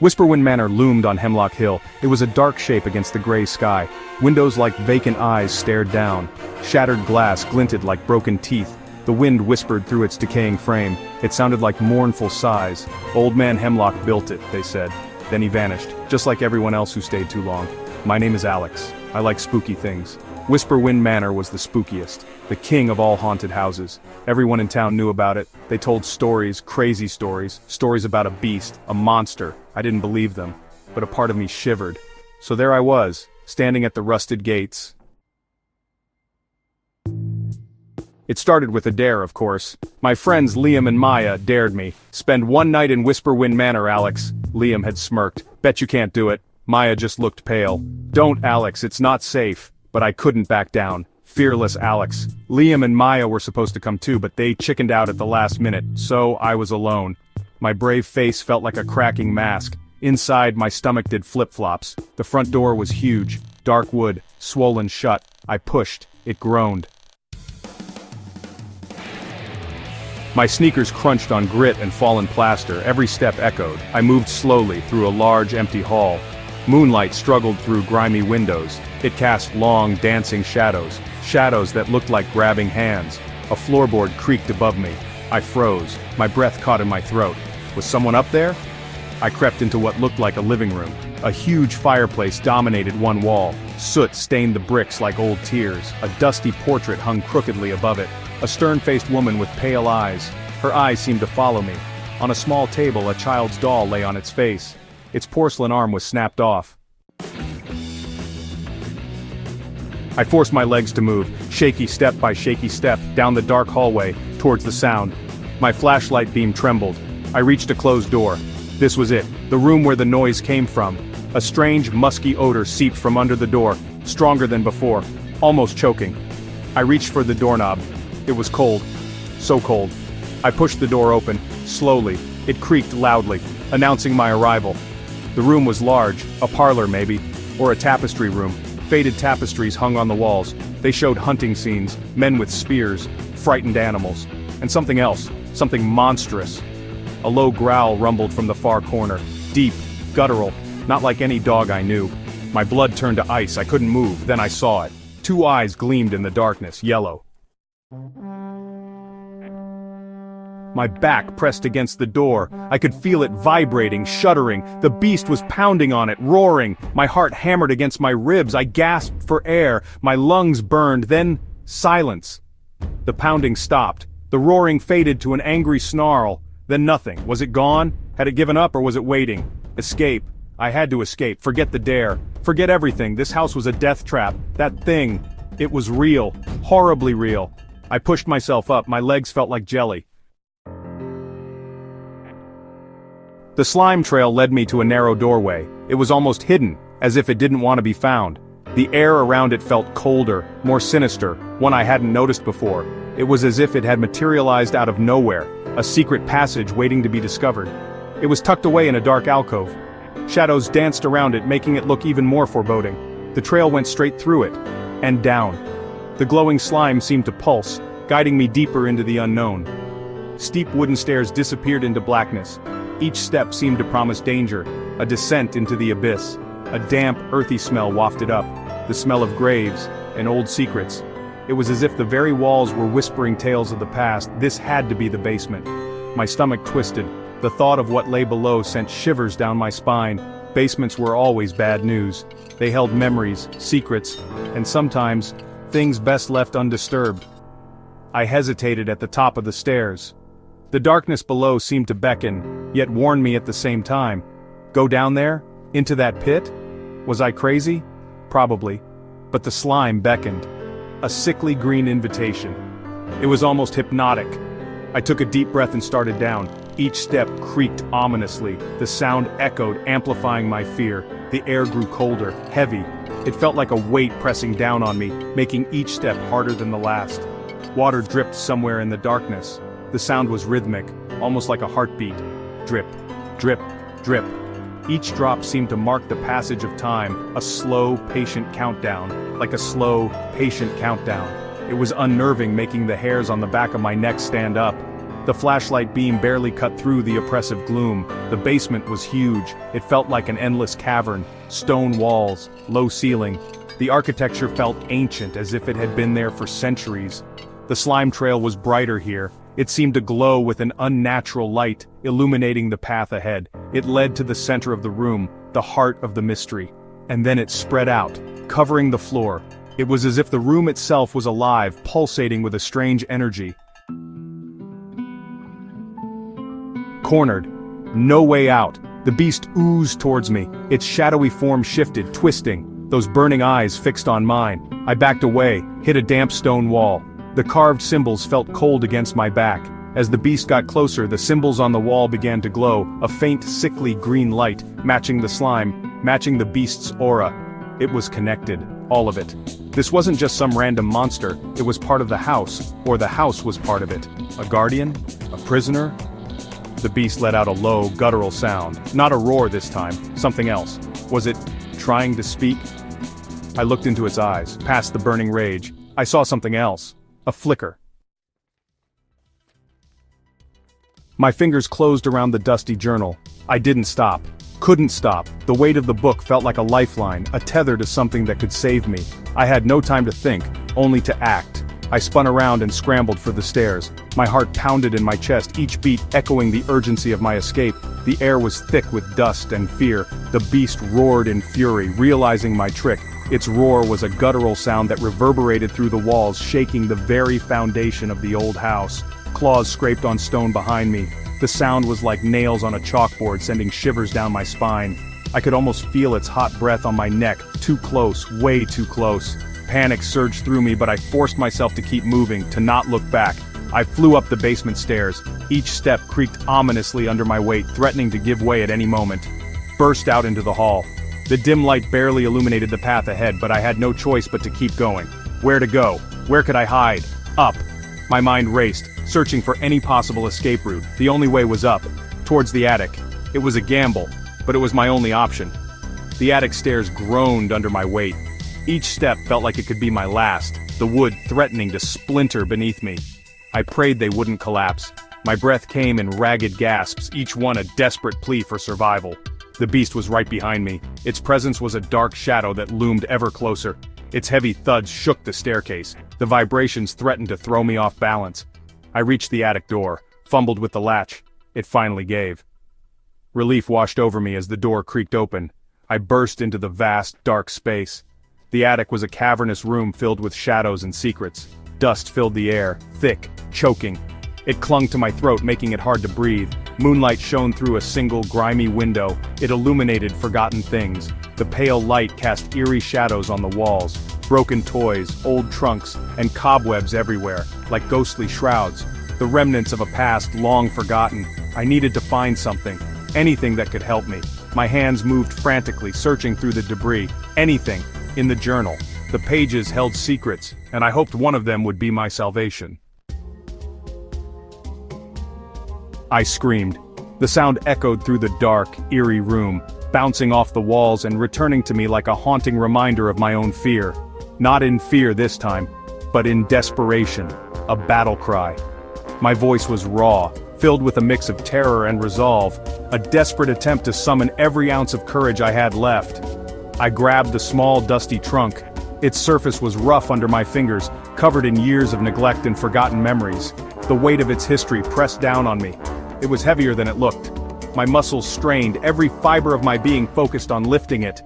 Whisperwind Manor loomed on Hemlock Hill. It was a dark shape against the gray sky. Windows like vacant eyes stared down. Shattered glass glinted like broken teeth. The wind whispered through its decaying frame. It sounded like mournful sighs. Old man Hemlock built it, they said. Then he vanished, just like everyone else who stayed too long. My name is Alex. I like spooky things. Whisperwind Manor was the spookiest. The king of all haunted houses. Everyone in town knew about it. They told stories, crazy stories. Stories about a beast, a monster. I didn't believe them. But a part of me shivered. So there I was, standing at the rusted gates. It started with a dare, of course. My friends Liam and Maya dared me. Spend one night in Whisperwind Manor, Alex. Liam had smirked. Bet you can't do it. Maya just looked pale. Don't, Alex, it's not safe. But I couldn't back down. Fearless Alex. Liam and Maya were supposed to come too, but they chickened out at the last minute, so I was alone. My brave face felt like a cracking mask. Inside, my stomach did flip-flops. The front door was huge. Dark wood, swollen shut. I pushed. It groaned. My sneakers crunched on grit and fallen plaster. Every step echoed. I moved slowly through a large, empty hall. Moonlight struggled through grimy windows. It cast long, dancing shadows. Shadows that looked like grabbing hands. A floorboard creaked above me. I froze. My breath caught in my throat. Was someone up there? I crept into what looked like a living room. A huge fireplace dominated one wall. Soot stained the bricks like old tears. A dusty portrait hung crookedly above it. A stern-faced woman with pale eyes. Her eyes seemed to follow me. On a small table, a child's doll lay on its face. Its porcelain arm was snapped off. I forced my legs to move, shaky step by shaky step, down the dark hallway, towards the sound. My flashlight beam trembled. I reached a closed door. This was it, the room where the noise came from. A strange, musky odor seeped from under the door, stronger than before, almost choking. I reached for the doorknob. It was cold. So cold. I pushed the door open, slowly. It creaked loudly, announcing my arrival. The room was large, a parlor maybe, or a tapestry room. Faded tapestries hung on the walls. They showed hunting scenes, men with spears, frightened animals, and something else, something monstrous. A low growl rumbled from the far corner, deep, guttural, not like any dog I knew. My blood turned to ice, I couldn't move, then I saw it. Two eyes gleamed in the darkness, yellow. My back pressed against the door. I could feel it vibrating, shuddering. The beast was pounding on it, roaring. My heart hammered against my ribs. I gasped for air. My lungs burned. Then, silence. The pounding stopped. The roaring faded to an angry snarl. Then nothing. Was it gone? Had it given up or was it waiting? Escape. I had to escape. Forget the dare. Forget everything. This house was a death trap. That thing. It was real. Horribly real. I pushed myself up. My legs felt like jelly. The slime trail led me to a narrow doorway. It was almost hidden, as if it didn't want to be found. The air around it felt colder, more sinister, one I hadn't noticed before. It was as if it had materialized out of nowhere, a secret passage waiting to be discovered. It was tucked away in a dark alcove. Shadows danced around it, making it look even more foreboding. The trail went straight through it, and down. The glowing slime seemed to pulse, guiding me deeper into the unknown. Steep wooden stairs disappeared into blackness. Each step seemed to promise danger, a descent into the abyss. A damp, earthy smell wafted up, the smell of graves and old secrets. It was as if the very walls were whispering tales of the past. This had to be the basement. My stomach twisted. The thought of what lay below sent shivers down my spine. Basements were always bad news. They held memories, secrets, and sometimes, things best left undisturbed. I hesitated at the top of the stairs. The darkness below seemed to beckon, yet warn me at the same time. Go down there? Into that pit? Was I crazy? Probably. But the slime beckoned. A sickly green invitation. It was almost hypnotic. I took a deep breath and started down. Each step creaked ominously. The sound echoed, amplifying my fear. The air grew colder, heavy. It felt like a weight pressing down on me, making each step harder than the last. Water dripped somewhere in the darkness. The sound was rhythmic, almost like a heartbeat. Drip, drip, drip. Each drop seemed to mark the passage of time, a slow, patient countdown, like a slow, patient countdown. It was unnerving, making the hairs on the back of my neck stand up. The flashlight beam barely cut through the oppressive gloom. The basement was huge. It felt like an endless cavern, stone walls, low ceiling. The architecture felt ancient, as if it had been there for centuries. The slime trail was brighter here. It seemed to glow with an unnatural light, illuminating the path ahead. It led to the center of the room, the heart of the mystery. And then it spread out, covering the floor. It was as if the room itself was alive, pulsating with a strange energy. Cornered. No way out. The beast oozed towards me. Its shadowy form shifted, twisting, those burning eyes fixed on mine. I backed away, hit a damp stone wall. The carved symbols felt cold against my back. As the beast got closer, the symbols on the wall began to glow, a faint, sickly green light, matching the slime, matching the beast's aura. It was connected, all of it. This wasn't just some random monster, it was part of the house, or the house was part of it. A guardian? A prisoner? The beast let out a low, guttural sound. Not a roar this time, something else. Was it trying to speak? I looked into its eyes, past the burning rage. I saw something else. A flicker. My fingers closed around the dusty journal. I didn't stop. Couldn't stop. The weight of the book felt like a lifeline, a tether to something that could save me. I had no time to think, only to act. I spun around and scrambled for the stairs. My heart pounded in my chest, each beat echoing the urgency of my escape. The air was thick with dust and fear. The beast roared in fury, realizing my trick. Its roar was a guttural sound that reverberated through the walls, shaking the very foundation of the old house. Claws scraped on stone behind me. The sound was like nails on a chalkboard, sending shivers down my spine. I could almost feel its hot breath on my neck, too close, way too close. Panic surged through me, but I forced myself to keep moving, to not look back. I flew up the basement stairs. Each step creaked ominously under my weight, threatening to give way at any moment. Burst out into the hall. The dim light barely illuminated the path ahead, but I had no choice but to keep going. Where to go? Where could I hide? Up. My mind raced, searching for any possible escape route. The only way was up, towards the attic. It was a gamble, but it was my only option. The attic stairs groaned under my weight. Each step felt like it could be my last, the wood threatening to splinter beneath me. I prayed they wouldn't collapse. My breath came in ragged gasps, each one a desperate plea for survival. The beast was right behind me. Its presence was a dark shadow that loomed ever closer. Its heavy thuds shook the staircase. The vibrations threatened to throw me off balance. I reached the attic door, fumbled with the latch. It finally gave. Relief washed over me as the door creaked open. I burst into the vast, dark space. The attic was a cavernous room filled with shadows and secrets. Dust filled the air, thick, choking. It clung to my throat, making it hard to breathe. Moonlight shone through a single grimy window. It illuminated forgotten things. The pale light cast eerie shadows on the walls. Broken toys, old trunks, and cobwebs everywhere, like ghostly shrouds. The remnants of a past long forgotten. I needed to find something. Anything that could help me. My hands moved frantically, searching through the debris. Anything. In the journal. The pages held secrets, and I hoped one of them would be my salvation. I screamed. The sound echoed through the dark, eerie room, bouncing off the walls and returning to me like a haunting reminder of my own fear. Not in fear this time, but in desperation, a battle cry. My voice was raw, filled with a mix of terror and resolve, a desperate attempt to summon every ounce of courage I had left. I grabbed the small, dusty trunk. Its surface was rough under my fingers, covered in years of neglect and forgotten memories. The weight of its history pressed down on me. It was heavier than it looked. My muscles strained, every fiber of my being focused on lifting it.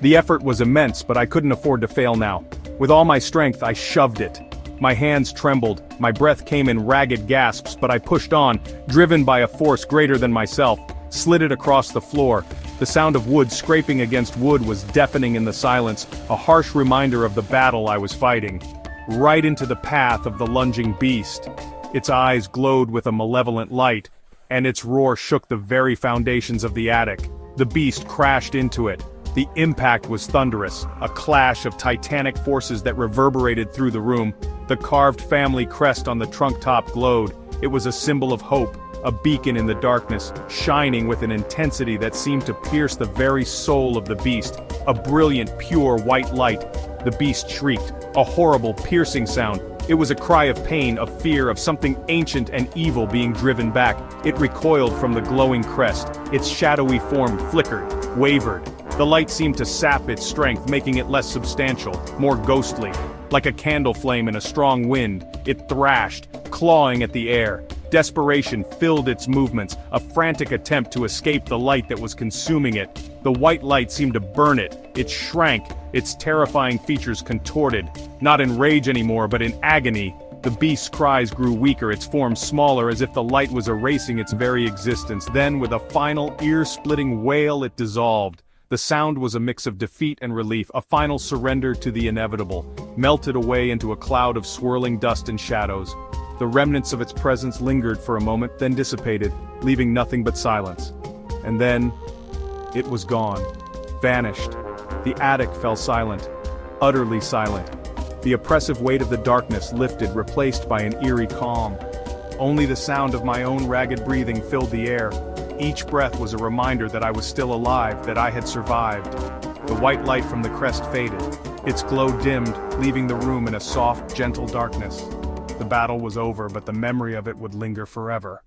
The effort was immense, but I couldn't afford to fail now. With all my strength, I shoved it. My hands trembled, my breath came in ragged gasps, but I pushed on, driven by a force greater than myself, slid it across the floor. The sound of wood scraping against wood was deafening in the silence, a harsh reminder of the battle I was fighting. Right into the path of the lunging beast. Its eyes glowed with a malevolent light, and its roar shook the very foundations of the attic. The beast crashed into it. The impact was thunderous, a clash of titanic forces that reverberated through the room. The carved family crest on the trunk top glowed. It was a symbol of hope, a beacon in the darkness, shining with an intensity that seemed to pierce the very soul of the beast. A brilliant, pure white light. The beast shrieked, a horrible, piercing sound, It was a cry of pain, of fear, of something ancient and evil being driven back. It recoiled from the glowing crest. Its shadowy form flickered, wavered. The light seemed to sap its strength, making it less substantial, more ghostly. Like a candle flame in a strong wind, it thrashed, clawing at the air. Desperation filled its movements, a frantic attempt to escape the light that was consuming it. The white light seemed to burn it. It shrank, its terrifying features contorted, not in rage anymore but in agony. The beast's cries grew weaker, its form smaller, as if the light was erasing its very existence. Then, with a final ear-splitting wail, it dissolved. The sound was a mix of defeat and relief, a final surrender to the inevitable, melted away into a cloud of swirling dust and shadows. The remnants of its presence lingered for a moment, then dissipated, leaving nothing but silence. And then, it was gone. Vanished. The attic fell silent. Utterly silent. The oppressive weight of the darkness lifted, replaced by an eerie calm. Only the sound of my own ragged breathing filled the air. Each breath was a reminder that I was still alive, that I had survived. The white light from the crest faded. Its glow dimmed, leaving the room in a soft, gentle darkness. The battle was over, but the memory of it would linger forever.